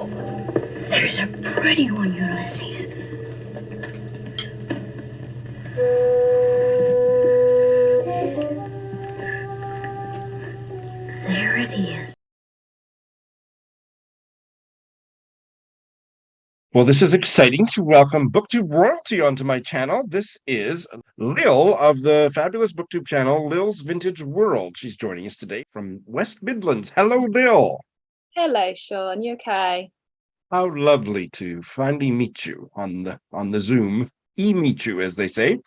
There's a pretty one, Ulysses. There it is. Well, this is exciting to welcome BookTube royalty onto my channel. This is Lil of the fabulous BookTube channel, Lil's Vintage World. She's joining us today from West Midlands. Hello, Lil. Hello, Sean. You okay? How lovely to finally meet you on the Zoom. Meet you, as they say.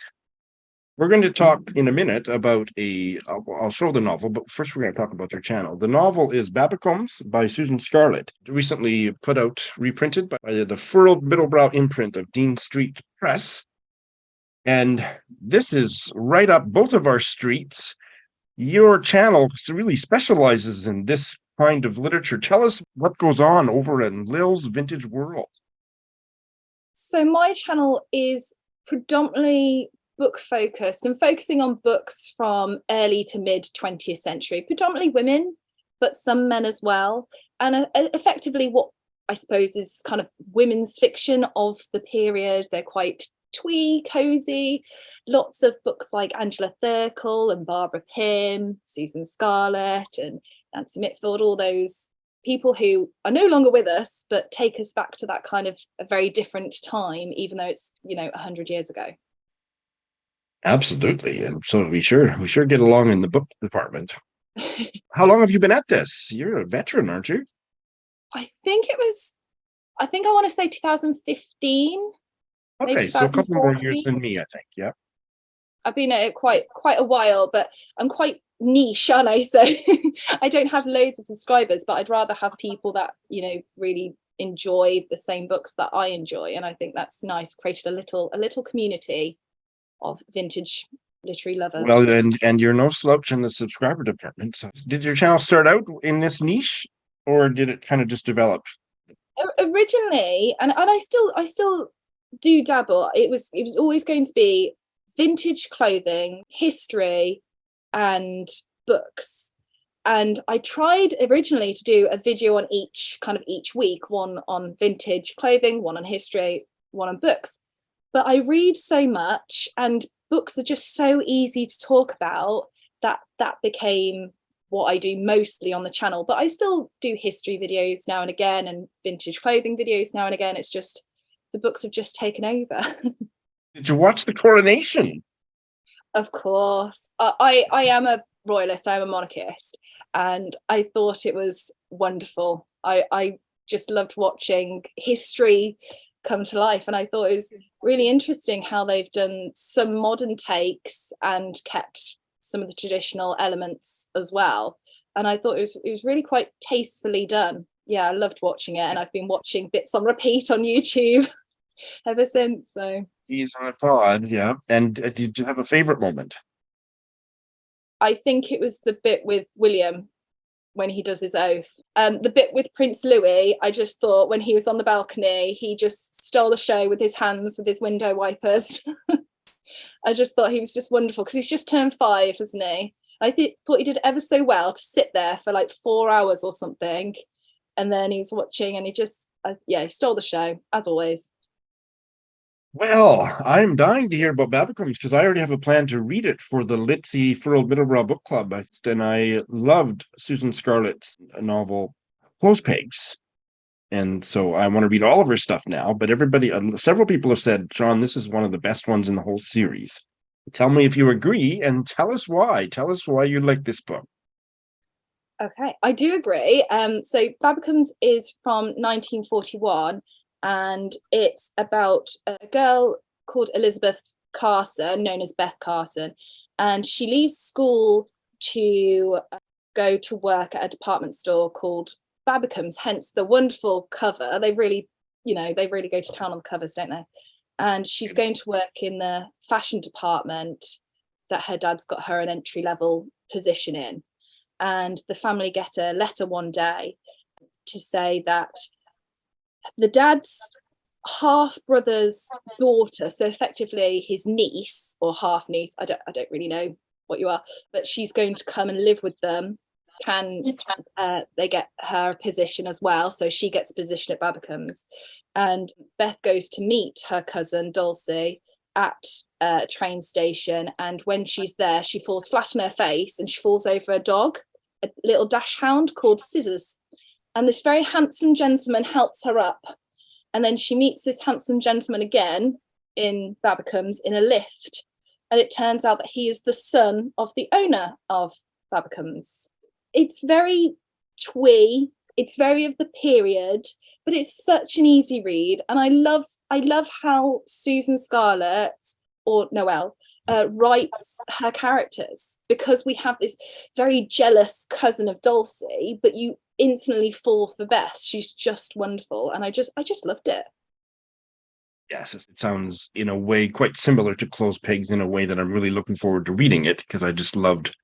We're going to talk in a minute about I'll show the novel, but first we're going to talk about your channel. The novel is Babbacombe by Susan Scarlett, recently reprinted by the Furled Middlebrow imprint of Dean Street Press. And this is right up both of our streets. Your channel really specializes in this kind of literature. Tell us what goes on over in Lil's Vintage World. So my channel is predominantly book focused and focusing on books from early to mid 20th century, predominantly women, but some men as well. And effectively what I suppose is kind of women's fiction of the period. They're quite twee, cozy, lots of books like Angela Thirkell and Barbara Pym, Susan Scarlett and Nancy Mitfield, all those people who are no longer with us, but take us back to that kind of a very different time, even though it's, 100 years ago. Absolutely. And so we sure get along in the book department. How long have you been at this? You're a veteran, aren't you? I think I want to say 2015. Okay, so a couple more years than me, I think. Yeah. I've been at it quite a while, but I'm quite niche, aren't I? So I don't have loads of subscribers, but I'd rather have people that, really enjoy the same books that I enjoy. And I think that's nice. Created a little community of vintage literary lovers. Well, and you're no slouch in the subscriber department. So did your channel start out in this niche, or did it kind of just develop? Originally, and I still do dabble. It was always going to be vintage clothing, history, and books. And I tried originally to do a video on each week, one on vintage clothing, one on history, one on books. But I read so much and books are just so easy to talk about that became what I do mostly on the channel. But I still do history videos now and again and vintage clothing videos now and again. It's just the books have just taken over. Did you watch the coronation? Of course. I am a royalist, I'm a monarchist, and I thought it was wonderful. I just loved watching history come to life, and I thought it was really interesting how they've done some modern takes and kept some of the traditional elements as well. And I thought it was really quite tastefully done. Yeah, I loved watching it, and I've been watching bits on repeat on YouTube ever since. So he's on a pod, yeah. And did you have a favorite moment? I think it was the bit with William when he does his oath. The bit with Prince Louis, I just thought when he was on the balcony, he just stole the show with his hands, with his window wipers. I just thought he was just wonderful because he's just turned 5, hasn't he? I thought he did ever so well to sit there for like 4 hours or something. And then he's watching and he just, he stole the show, as always. Well, I'm dying to hear about Babbacombe because I already have a plan to read it for the Litzy Furled Middlebrow Book Club. And I loved Susan Scarlett's novel, Clothes Pegs. And so I want to read all of her stuff now. But several people have said, Sean, this is one of the best ones in the whole series. Tell me if you agree and tell us why. Tell us why you like this book. Okay, I do agree. So Babbacombe is from 1941. And it's about a girl called Elizabeth Carson, known as Beth Carson. And she leaves school to go to work at a department store called Babbacombe's, hence the wonderful cover. They really go to town on the covers, don't they? And she's going to work in the fashion department that her dad's got her an entry-level position in. And the family get a letter one day to say that the dad's half brother's daughter, so effectively his niece or half niece, I don't really know what you are, but she's going to come and live with them they get her a position as well, so she gets a position at Babbacombe's, and Beth goes to meet her cousin Dulcie at a train station, and when she's there she falls flat on her face and she falls over a dog, a little dachshund called Scissors, and this very handsome gentleman helps her up, and then she meets this handsome gentleman again in Babbacombe's in a lift, and it turns out that he is the son of the owner of Babbacombe's. It's very twee, it's very of the period, but it's such an easy read, and I love how Susan Scarlett, or Noel, writes her characters, because we have this very jealous cousin of Dulcie, but you instantly fall for Beth. She's just wonderful, and I just loved it. Yes, it sounds in a way quite similar to Closed Pegs, in a way that I'm really looking forward to reading it, because I just loved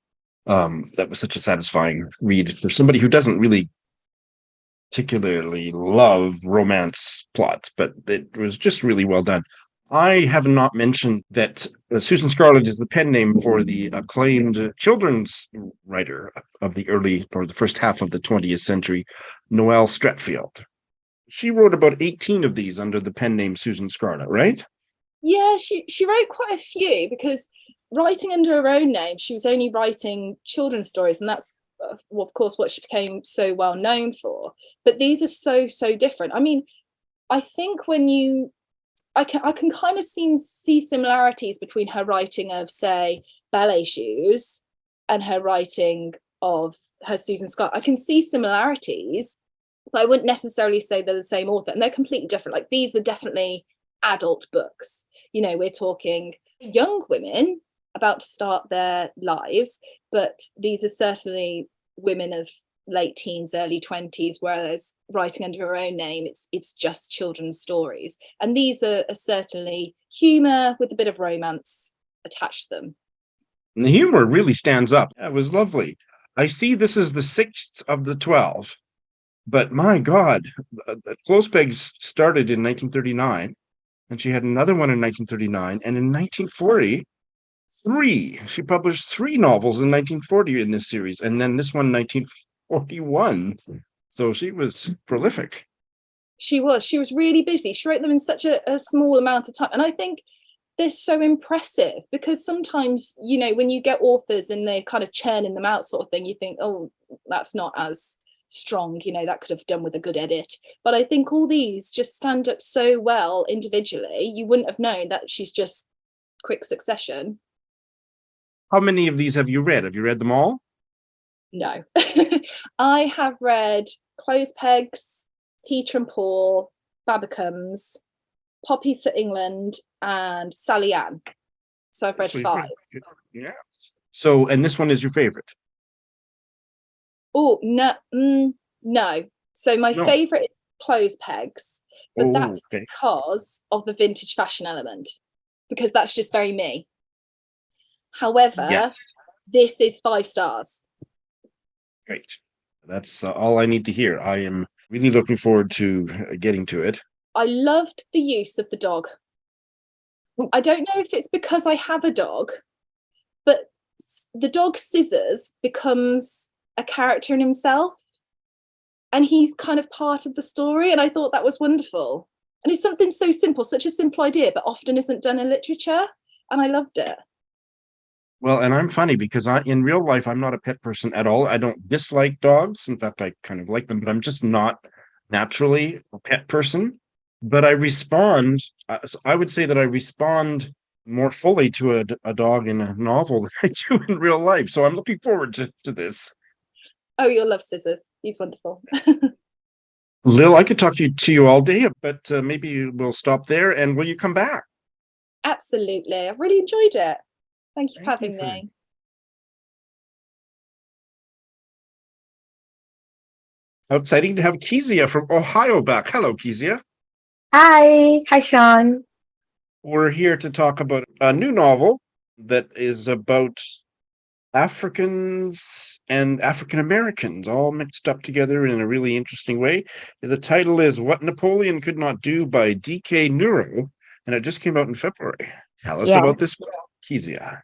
that was such a satisfying read for somebody who doesn't really particularly love romance plots, but it was just really well done. I have not mentioned that Susan Scarlett is the pen name for the acclaimed children's writer of the first half of the 20th century, Noel Streatfeild. She wrote about 18 of these under the pen name Susan Scarlett, right? Yeah, she wrote quite a few, because writing under her own name, she was only writing children's stories, and that's of course what she became so well known for. But these are so different. I mean, I think I can kind of see similarities between her writing of, say, Ballet Shoes and her writing of her Susan Scott. I can see similarities, but I wouldn't necessarily say they're the same author, and they're completely different. Like, these are definitely adult books. You know, we're talking young women about to start their lives, but these are certainly women of late teens, early 20s, whereas writing under her own name, it's just children's stories. And these are certainly humour with a bit of romance attached to them. And the humor really stands up. That was lovely. I see this is the 6th of the 12, but my God, Close Pegs started in 1939, and she had another one in 1939, and in 1940, she published 3 novels in 1940 in this series, and then this one in 1941. So she was prolific. She was really busy. She wrote them in such a small amount of time, and I think they're so impressive, because sometimes, you know, when you get authors and they're kind of churning them out sort of thing, you think, oh, that's not as strong, you know, that could have done with a good edit. But I think all these just stand up so well individually. You wouldn't have known that she's just quick succession. How many of these have you read? Have you read them all? No. I have read Close Pegs, Peter and Paul, Babbacombe's, Poppies for England, and Sally Ann. So I've read 5. Yeah. So, and this one is your favorite? Oh, no. No. So my favorite is Close Pegs, but that's okay, because of the vintage fashion element, because that's just very me. However, this is 5 stars. Great. That's all I need to hear. I am really looking forward to getting to it. I loved the use of the dog. I don't know if it's because I have a dog, but the dog Scissors becomes a character in himself, and he's kind of part of the story, and I thought that was wonderful. And it's something so simple, such a simple idea, but often isn't done in literature, and I loved it. Well, and I'm funny because in real life, I'm not a pet person at all. I don't dislike dogs. In fact, I kind of like them, but I'm just not naturally a pet person. But I respond, I would say that I respond more fully to a dog in a novel than I do in real life. So I'm looking forward to this. Oh, you'll love Scissors. He's wonderful. Lil, I could talk to you all day, but maybe we'll stop there. And will you come back? Absolutely. I really enjoyed it. Thank you for having me. How exciting to have Kezia from Ohio back. Hello, Kezia. Hi. Hi, Sean. We're here to talk about a new novel that is about Africans and African Americans all mixed up together in a really interesting way. The title is What Napoleon Could Not Do by D.K. Nnuro, and it just came out in February. Tell us about this book, Kezia.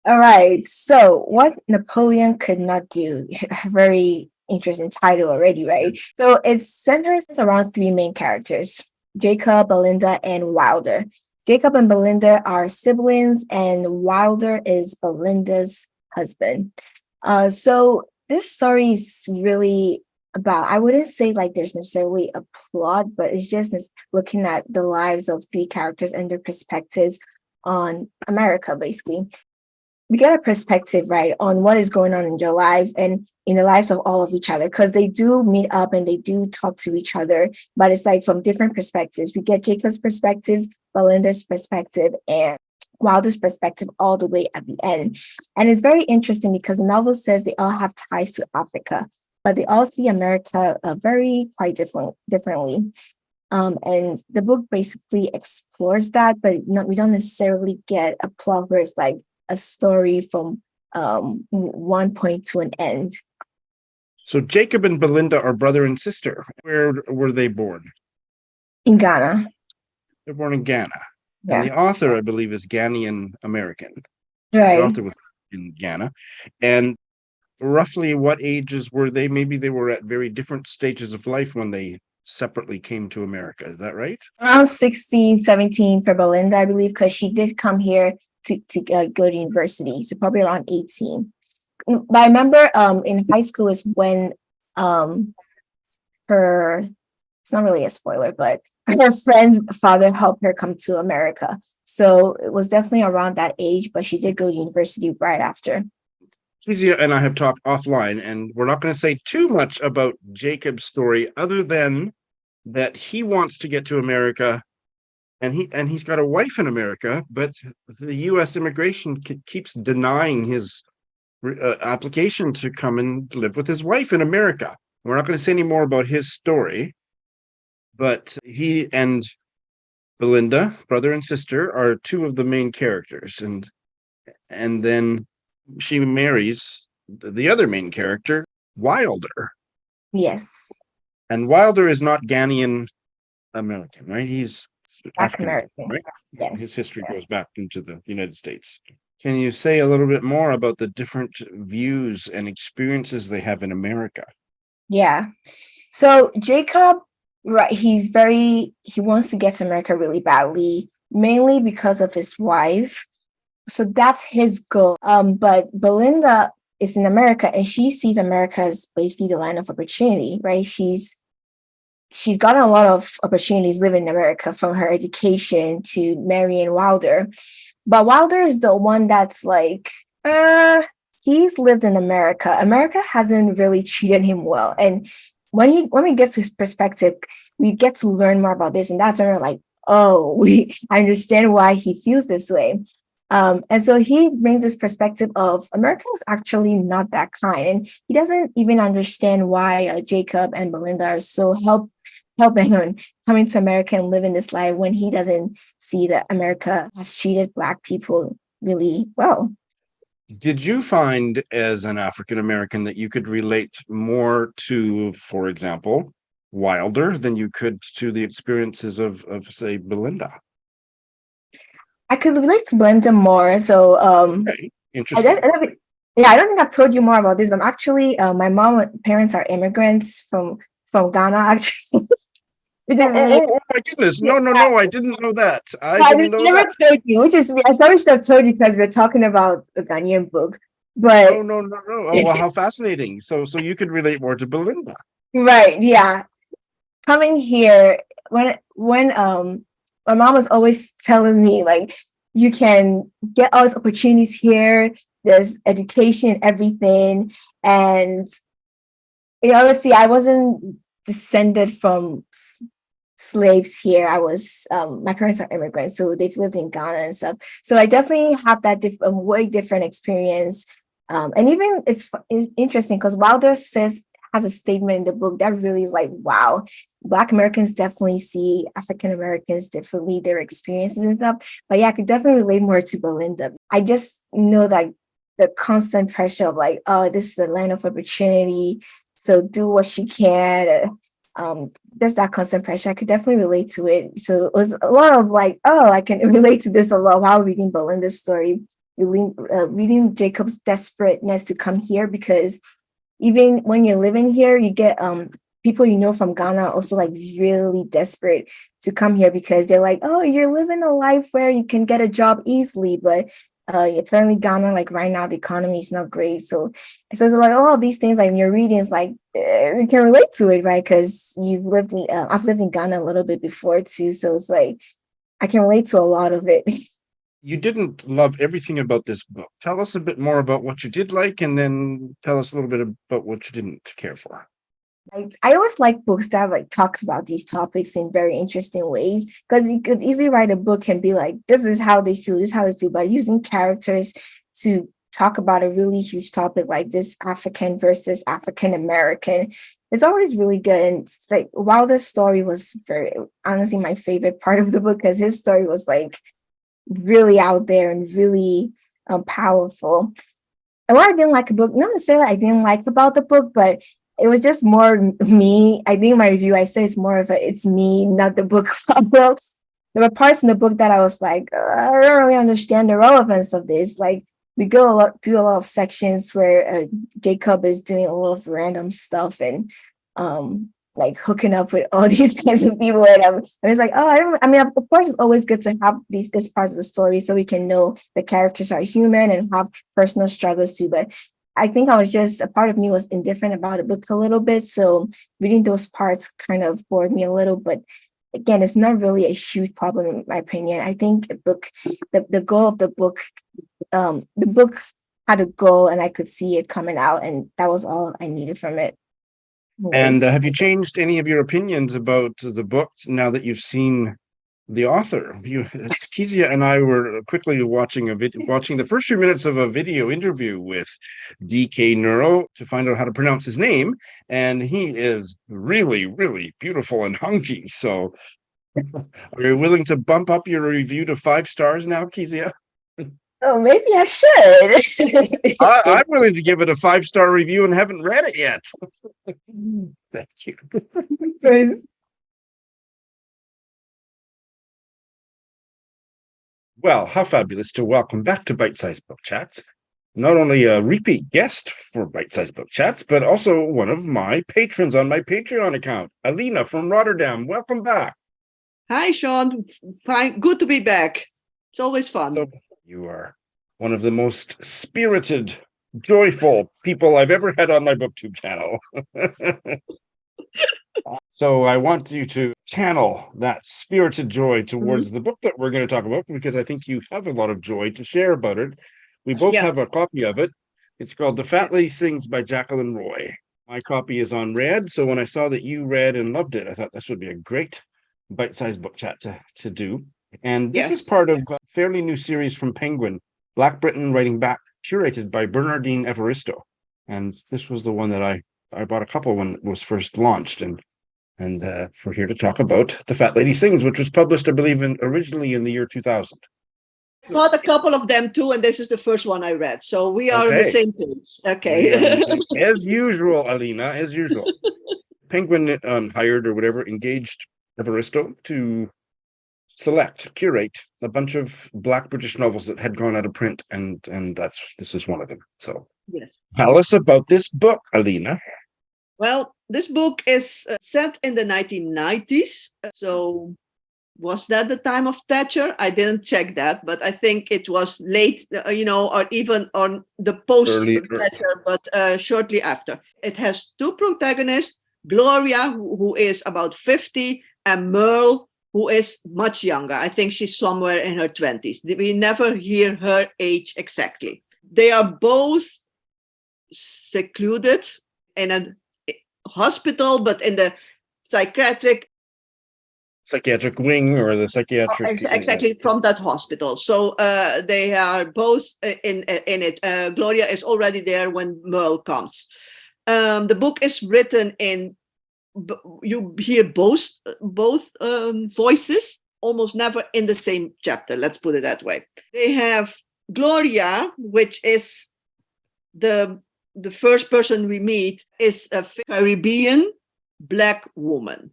All right. So, what Napoleon could not do? Very interesting title already, right? So, it centers around three main characters: Jacob, Belinda, and Wilder. Jacob and Belinda are siblings, and Wilder is Belinda's husband. So this story is really about, I wouldn't say like there's necessarily a plot, but it's just looking at the lives of three characters and their perspectives on America, basically. We get a perspective, right, on what is going on in their lives and in the lives of all of each other, because they do meet up and they do talk to each other, but it's like from different perspectives. We get Jacob's perspectives, Belinda's perspective, and Wilder's perspective all the way at the end. And it's very interesting because the novel says they all have ties to Africa, but they all see America very quite differently. And the book basically explores that, but we don't necessarily get a plot where it's like a story from one point to an end. So Jacob and Belinda are brother and sister. Where were they born? In Ghana. They're born in Ghana. And Yeah. the author, I believe, is Ghanaian American. The Right. author was in Ghana. And roughly what ages were they? Maybe they were at very different stages of life when they separately came to America. Is that right? Around 16, 17 for Belinda, I believe, because she did come here to go to university. So probably around 18. But I remember in high school is when her, it's not really a spoiler, but her friend's father helped her come to America. So it was definitely around that age, but she did go to university right after. Kezia and I have talked offline, and we're not going to say too much about Jacob's story other than that he wants to get to America, and he's got a wife in America, but the U.S. immigration keeps denying his application to come and live with his wife in America. We're not going to say any more about his story, but he and Belinda, brother and sister, are two of the main characters, and then she marries the other main character, Wilder. Yes. And Wilder is not Ghanaian American, right? He's Black African American. right? Yes. His history goes back into the United States. Can you say a little bit more about the different views and experiences they have in America? Yeah. So Jacob, right, he wants to get to America really badly, mainly because of his wife. So that's his goal. But Belinda is in America and she sees America as basically the land of opportunity, right? She's gotten a lot of opportunities living in America, from her education to marrying Wilder. But Wilder is the one that's like, he's lived in America. America hasn't really treated him well. And when we get to his perspective, we get to learn more about this. And that's when we're like, oh, I understand why he feels this way. And so he brings this perspective of America is actually not that kind. And he doesn't even understand why Jacob and Belinda are so helping him coming to America and living this life when he doesn't see that America has treated Black people really well. Did you find, as an African American, that you could relate more to, for example, Wilder than you could to the experiences of say, Belinda? I could relate to Belinda more. So Okay. Interesting. I don't think I've told you more about this, but I'm actually my mom and parents are immigrants from Ghana, actually. Oh my goodness. No, I didn't know that. I didn't know never that. told you, which is, I probably should have told you because we're talking about a Ghanaian book. But No. Oh, well, how fascinating. So you could relate more to Belinda. right, yeah. Coming here, when my mom was always telling me, like, you can get all these opportunities here, there's education, everything. And obviously I wasn't descended from slaves here. I was my parents are immigrants, so they've lived in Ghana and stuff. So I definitely have that way different experience. And even it's interesting because Wilder has a statement in the book that really is like, wow, Black Americans definitely see African Americans differently, their experiences and stuff. But yeah, I could definitely relate more to Belinda. I just know that the constant pressure of like, oh, this is a land of opportunity, so do what you can. There's that constant pressure. I could definitely relate to it. So it was a lot of like, oh, I can relate to this a lot while reading Belinda's story, reading Jacob's desperateness to come here, because even when you're living here, you get people you know from Ghana also like really desperate to come here because they're like, oh, you're living a life where you can get a job easily, but apparently Ghana, like right now, the economy is not great. So it's like all these things like you're reading is like you can relate to it, right? Because you've lived in I've lived in Ghana a little bit before too, so it's like I can relate to a lot of it. You didn't love everything about this book. Tell us a bit more about what you did like, and then tell us a little bit about what you didn't care for. Like, I always like books that like talks about these topics in very interesting ways, because you could easily write a book and be like, this is how they feel, this is how they feel, but using characters to talk about a really huge topic like this, African versus African American, it's always really good. And it's like, while this story was very honestly my favorite part of the book, because his story was like really out there and really powerful. And what I didn't like about, not necessarily I didn't like about the book, but it was just more me. I think my review, I say it's more of a, it's me, not the book problem. There were parts in the book that I was like, I don't really understand the relevance of this. Like we go through a lot of sections where Jacob is doing a lot of random stuff and like hooking up with all these kinds of people. And it's like, oh, I mean, of course, it's always good to have this part of the story so we can know the characters are human and have personal struggles too. But I think I was just, a part of me was indifferent about the book a little bit. So reading those parts kind of bored me a little, but again, it's not really a huge problem in my opinion. I think the goal of the book had a goal and I could see it coming out, and that was all I needed from it. And have you changed any of your opinions about the book now that you've seen the author? Kezia and I were quickly watching the first few minutes of a video interview with DK Nnuro to find out how to pronounce his name, and he is really, really beautiful and hunky. So, are you willing to bump up your review to 5 stars now, Kezia? Oh, maybe I should. I'm willing to give it a 5-star review and haven't read it yet. Thank you. Well, how fabulous to welcome back to Bite Size Book Chats, not only a repeat guest for Bite Size Book Chats, but also one of my patrons on my Patreon account, Alina from Rotterdam. Welcome back. Hi, Sean. Fine. Good to be back. It's always fun. So, you are one of the most spirited, joyful people I've ever had on my BookTube channel. So I want you to channel that spirited joy towards the book that we're going to talk about, because I think you have a lot of joy to share about it. We both have a copy of it. It's called The Fat Lady Sings by Jacqueline Roy. My copy is on Red, so when I saw that you read and loved it, I thought this would be a great bite-sized book chat to do. And this is part of a fairly new series from Penguin, Black Britain Writing Back, curated by Bernardine Evaristo. And this was the one that I bought a couple when it was first launched, and we're here to talk about The Fat Lady Sings, which was published, I believe, originally in the year 2000. I bought a couple of them too, and this is the first one I read. So we are on the same page. Okay. As usual, Alina, as usual. Penguin hired or whatever, engaged Evaristo to curate a bunch of Black British novels that had gone out of print, and this is one of them. So tell us about this book, Alina. Well, this book is set in the 1990s. So was that the time of Thatcher? I didn't check that, but I think it was late, or even on the post-Thatcher, but shortly after. It has 2 protagonists, Gloria, who is about 50, and Merle, who is much younger. I think she's somewhere in her 20s. We never hear her age exactly. They are both secluded in a hospital, but in the psychiatric wing, or the psychiatric exactly from that hospital. So they are both in it. Gloria is already there when Merle comes. The book is written in, you hear both voices, almost never in the same chapter, let's put it that way. They have Gloria, which is the first person we meet, is a Caribbean Black woman.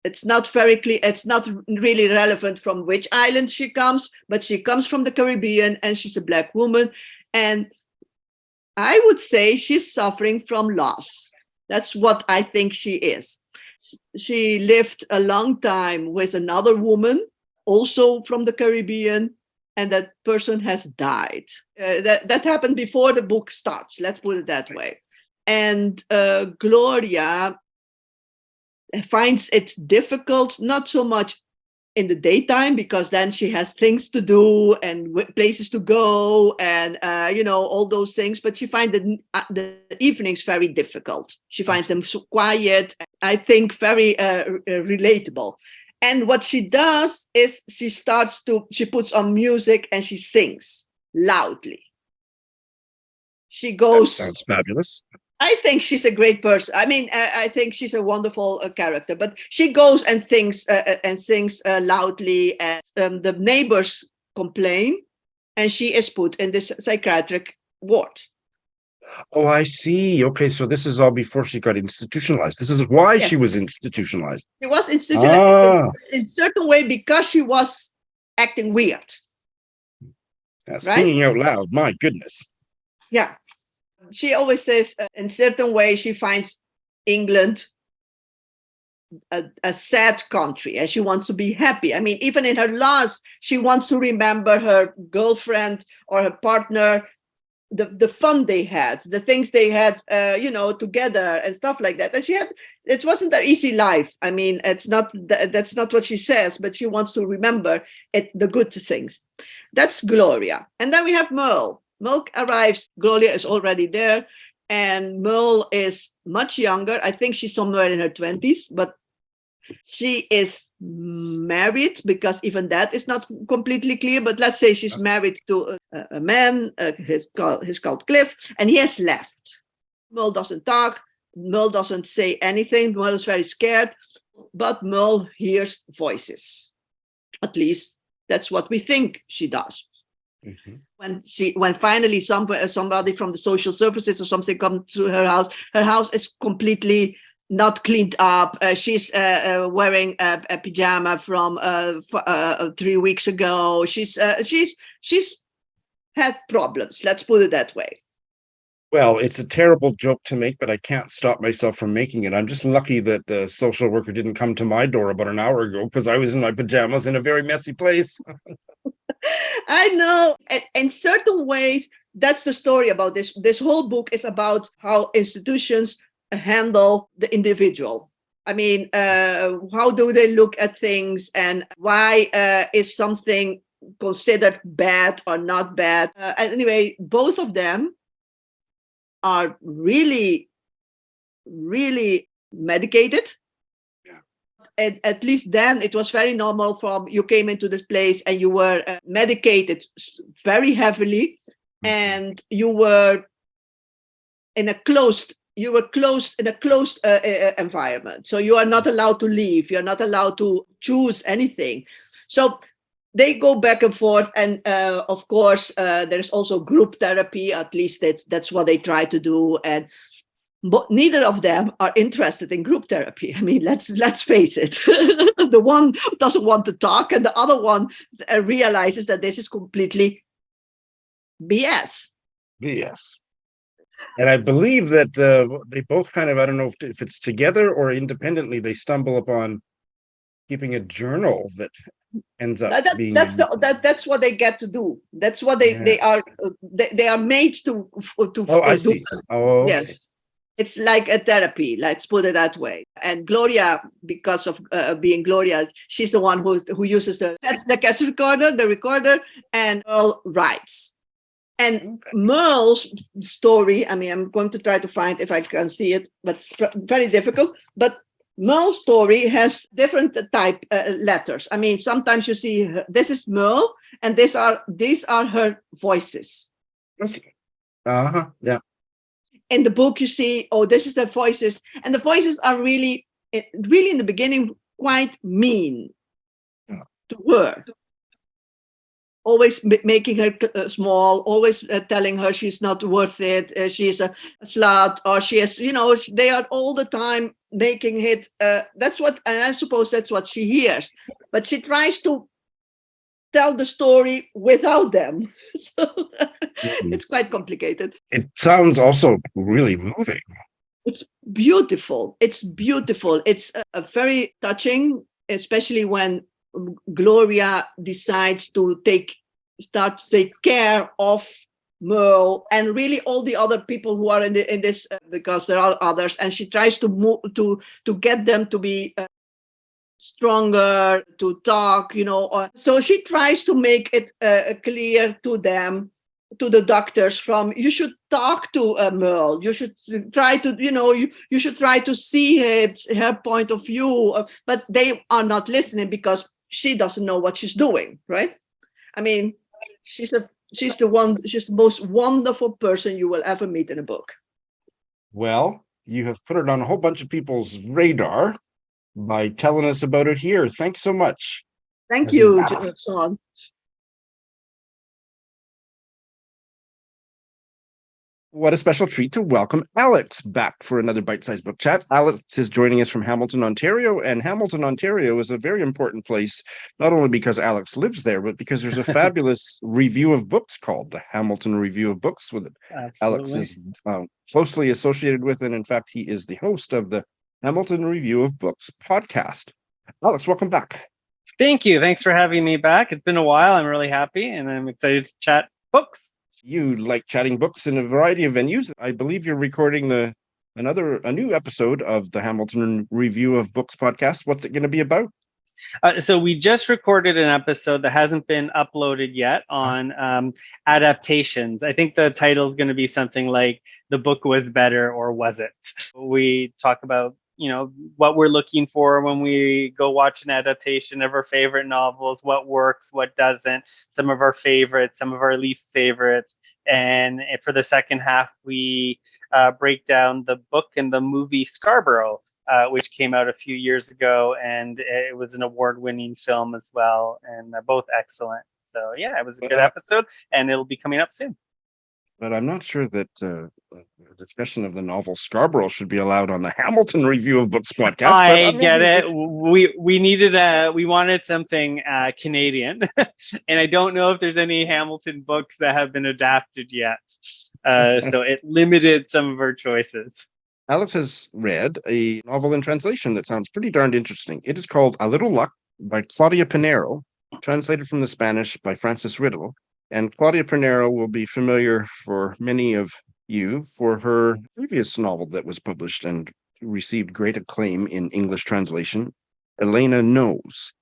it's not very clear. It's not really relevant from which island she comes, but she comes from the Caribbean and she's a Black woman. And I would say she's suffering from loss. That's what I think she is. She lived a long time with another woman, also from the Caribbean, and that person has died. That happened before the book starts, let's put it that way. And Gloria finds it difficult, not so much in the daytime, because then she has things to do and places to go and, all those things. But she finds the evenings very difficult. She finds them so quiet, I think very relatable. And what she does is she puts on music and she sings loudly. She goes. That sounds fabulous. I think she's a great person. I mean, I think she's a wonderful character, but she goes and sings loudly, and the neighbors complain, and she is put in this psychiatric ward. Oh, I see. Okay, so this is all before she got institutionalized. This is why she was institutionalized. She was institutionalized in a certain way because she was acting weird. Right? Singing out loud, my goodness. Yeah. She always says in certain way she finds England a sad country and she wants to be happy. I mean, even in her loss, she wants to remember her girlfriend or her partner, the fun they had, the things they had, together and stuff like that. And it wasn't an easy life. I mean, that's not what she says, but she wants to remember the good things. That's Gloria. And then we have Merle. Merle arrives, Gloria is already there, and Merle is much younger. I think she's somewhere in her 20s, but she is married, because even that is not completely clear, but let's say she's married to a man, he's called Cliff, and he has left. Merle doesn't talk, Merle doesn't say anything, Merle is very scared, but Merle hears voices. At least that's what we think she does. Mm-hmm. When finally somebody from the social services or something comes to her house is completely not cleaned up. She's wearing a pajama from 3 weeks ago. She's had problems. Let's put it that way. Well, it's a terrible joke to make, but I can't stop myself from making it. I'm just lucky that the social worker didn't come to my door about an hour ago, because I was in my pajamas in a very messy place. I know. In certain ways, that's the story about this. This whole book is about how institutions handle the individual. I mean, how do they look at things, and why is something considered bad or not bad? Anyway, both of them are really, really medicated. At least then it was very normal you came into this place and you were medicated very heavily, and you were closed in a closed environment. So you are not allowed to leave. You're not allowed to choose anything. So they go back and forth. And of course, there's also group therapy. At least that's what they try to do. But neither of them are interested in group therapy. I mean, let's face it. The one doesn't want to talk, and the other one realizes that this is completely BS. BS. And I believe that they both kind of, I don't know if it's together or independently, they stumble upon keeping a journal that ends up being... That's what they get to do. That's what they are made to I see. Oh, okay. Yes. It's like a therapy, let's put it that way. And Gloria, because of being Gloria, she's the one who uses the cassette recorder, and Merle writes. And Merle's story, I mean, I'm going to try to find if I can see it, but it's very difficult. But Merle's story has different type letters. I mean, sometimes you see this is Merle, and these are her voices. Yeah. In the book, you see, this is the voices, and the voices are really in the beginning quite mean to her. always making her small, always telling her she's not worth it, she's a slut, or she is, they are all the time making it. That's what, and I suppose that's what she hears. But she tries to tell the story without them. So it's quite complicated. It sounds also really moving. It's beautiful. It's beautiful. It's a very touching, especially when Gloria decides to start to take care of Merle and really all the other people who are in this, because there are others, and she tries to move to get them to be stronger, to talk, so she tries to make it clear to them, to the doctors, you should talk to Merle, you should try to, you should try to see her point of view, but they are not listening because she doesn't know what she's doing, right? I mean, she's the most wonderful person you will ever meet in a book. Well, you have put it on a whole bunch of people's radar by telling us about it here. Thanks so much. Thank you, Sean. What a special treat to welcome Alex back for another bite-sized book chat. Alex is joining us from Hamilton, Ontario, and Hamilton, Ontario is a very important place, not only because Alex lives there, but because there's a fabulous review of books called the Hamilton Review of Books, with Alex is closely associated with, and in fact, he is the host of the Hamilton Review of Books podcast. Alex, welcome back. Thank you. Thanks for having me back. It's been a while. I'm really happy, and I'm excited to chat books. You like chatting books in a variety of venues. I believe you're recording a new episode of the Hamilton Review of Books podcast. What's it going to be about? So we just recorded an episode that hasn't been uploaded yet on adaptations. I think the title is going to be something like "The Book Was Better or Was It?" We talk about what we're looking for when we go watch an adaptation of our favorite novels, what works, what doesn't, some of our favorites, some of our least favorites. And for the second half, we break down the book and the movie Scarborough, which came out a few years ago, and it was an award-winning film as well, and both excellent. So yeah, it was a good episode, and it'll be coming up soon. But I'm not sure that a discussion of the novel Scarborough should be allowed on the Hamilton Review of Books podcast. I get it. We wanted something Canadian, and I don't know if there's any Hamilton books that have been adapted yet. So it limited some of our choices. Alex has read a novel in translation that sounds pretty darned interesting. It is called A Little Luck by Claudia Piñeiro, translated from the Spanish by Francis Riddle. And Claudia Piñeiro will be familiar for many of you for her previous novel that was published and received great acclaim in English translation, Elena Knows.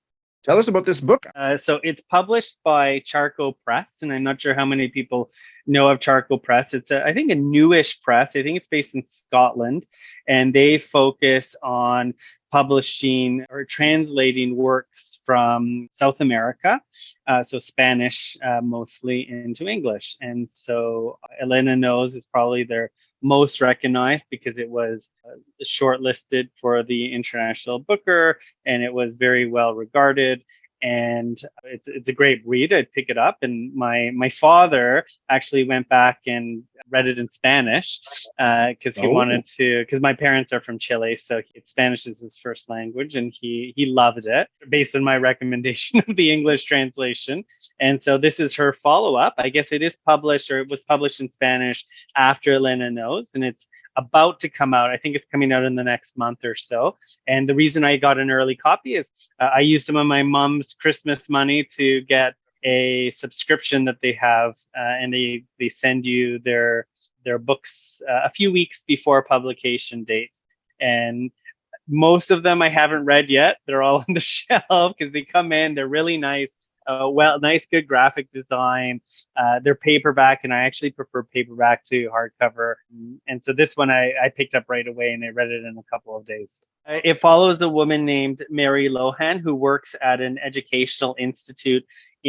Tell us about this book. So it's published by Charco Press, and I'm not sure how many people know of Charco Press. It's, I think, a newish press. I think it's based in Scotland, and they focus on publishing or translating works from South America, so Spanish mostly, into English. And so Elena Knows is probably their most recognized because it was shortlisted for the International Booker, and it was very well regarded. And it's a great read. I'd pick it up. And my father actually went back and read it in Spanish because he wanted to, because my parents are from Chile, so Spanish is his first language, and he loved it based on my recommendation of the English translation. And so this is her follow-up. I guess it is published, or it was published in Spanish after Elena Knows, and it's about to come out. I think it's coming out in the next month or so. And the reason I got an early copy is I used some of my mom's Christmas money to get a subscription that they have, and they send you their books a few weeks before publication date. And most of them I haven't read yet. They're all on the shelf because they come in, they're really nice. Nice, good graphic design. They're paperback, and I actually prefer paperback to hardcover. And so this one I picked up right away, and I read it in a couple of days. It follows a woman named Mary Lohan who works at an educational institute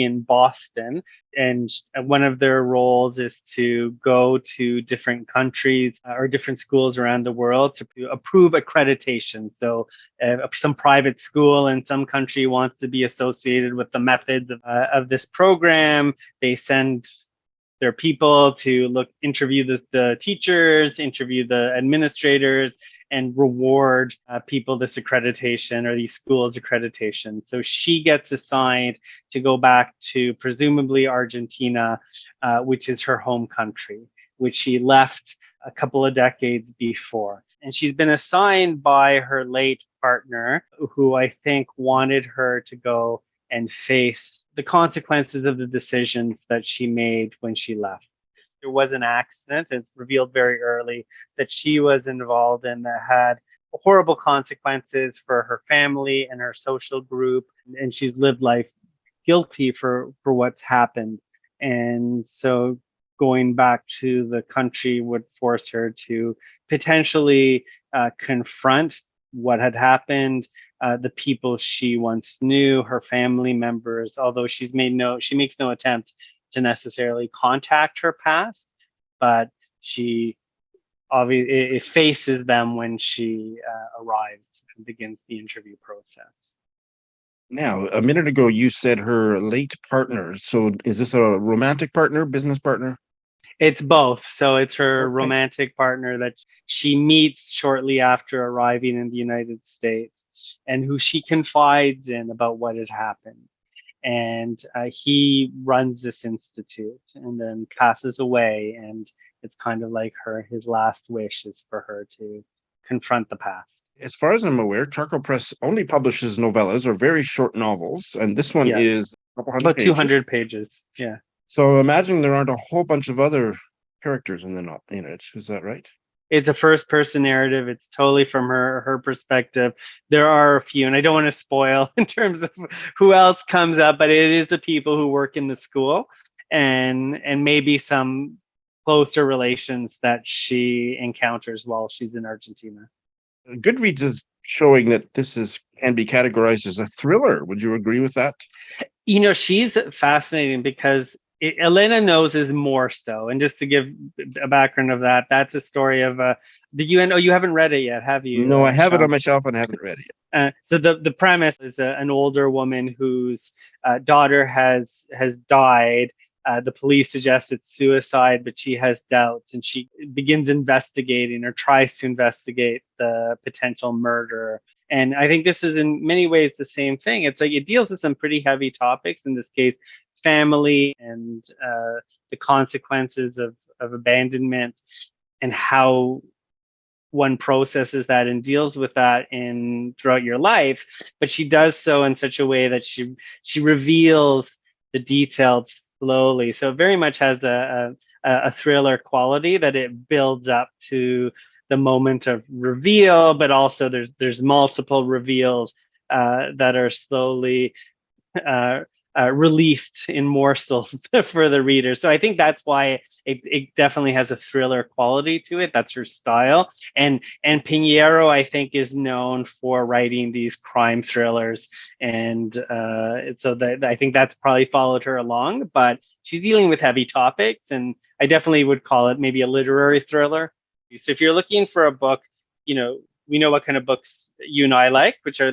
in Boston. And one of their roles is to go to different countries or different schools around the world to approve accreditation. So some private school in some country wants to be associated with the methods of this program. They send their people to interview the teachers, interview the administrators, and reward people this accreditation or these schools accreditation. So she gets assigned to go back to presumably Argentina, which is her home country, which she left a couple of decades before. And she's been assigned by her late partner, who I think wanted her to go and face the consequences of the decisions that she made when she left. There was an accident, it's revealed very early, that she was involved in that had horrible consequences for her family and her social group. And she's lived life guilty for what's happened. And so going back to the country would force her to potentially confront what had happened, the people she once knew, her family members, although she makes no attempt to necessarily contact her past, but she obviously faces them when she arrives and begins the interview process. Now, a minute ago, you said her late partner. So is this a romantic partner, business partner? It's both. So it's her Okay. romantic partner that she meets shortly after arriving in the United States and who she confides in about what had happened. And he runs this institute and then passes away. And it's kind of like his last wish is for her to confront the past. As far as I'm aware, Charcoal Press only publishes novellas or very short novels. And this one Yeah. is a couple hundred About pages. 200 pages. Yeah. So imagine there aren't a whole bunch of other characters in it. Is that right? It's a first person narrative. It's totally from her perspective. There are a few, and I don't want to spoil in terms of who else comes up, but it is the people who work in the school and maybe some closer relations that she encounters while she's in Argentina. Goodreads is showing that this can be categorized as a thriller. Would you agree with that? She's fascinating because Elena knows is more so. And just to give a background of that, that's a story of you haven't read it yet, have you? No, I have it Sean? on my shelf and I haven't read it yet. So the premise is an older woman whose daughter has died. The police suggest it's suicide, but she has doubts, and she begins investigating or tries to investigate the potential murder. And I think this is in many ways the same thing. It's like it deals with some pretty heavy topics, in this case, family and the consequences of abandonment and how one processes that and deals with that throughout your life. But she does so in such a way that she reveals the details slowly. So it very much has a thriller quality that it builds up to the moment of reveal, but also there's multiple reveals that are slowly released in morsels for the reader. So I think that's why it definitely has a thriller quality to it. That's her style. And Piñeiro, I think, is known for writing these crime thrillers. And so that I think that's probably followed her along, but she's dealing with heavy topics. And I definitely would call it maybe a literary thriller. So if you're looking for a book, we know what kind of books you and I like, which are,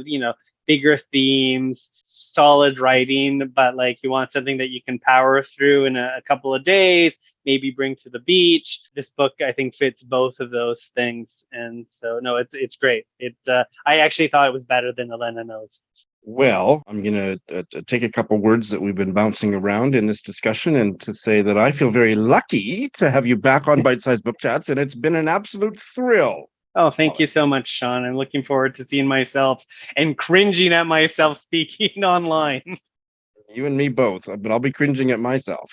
bigger themes, solid writing, but like you want something that you can power through in a couple of days, maybe bring to the beach. This book, I think, fits both of those things. And so, no, it's great. I actually thought it was better than Elena Knows. Well, I'm going to take a couple words that we've been bouncing around in this discussion and to say that I feel very lucky to have you back on Bite Size Book Chats, and it's been an absolute thrill. Oh, thank you so much, Sean. I'm looking forward to seeing myself and cringing at myself speaking online. You and me both, but I'll be cringing at myself.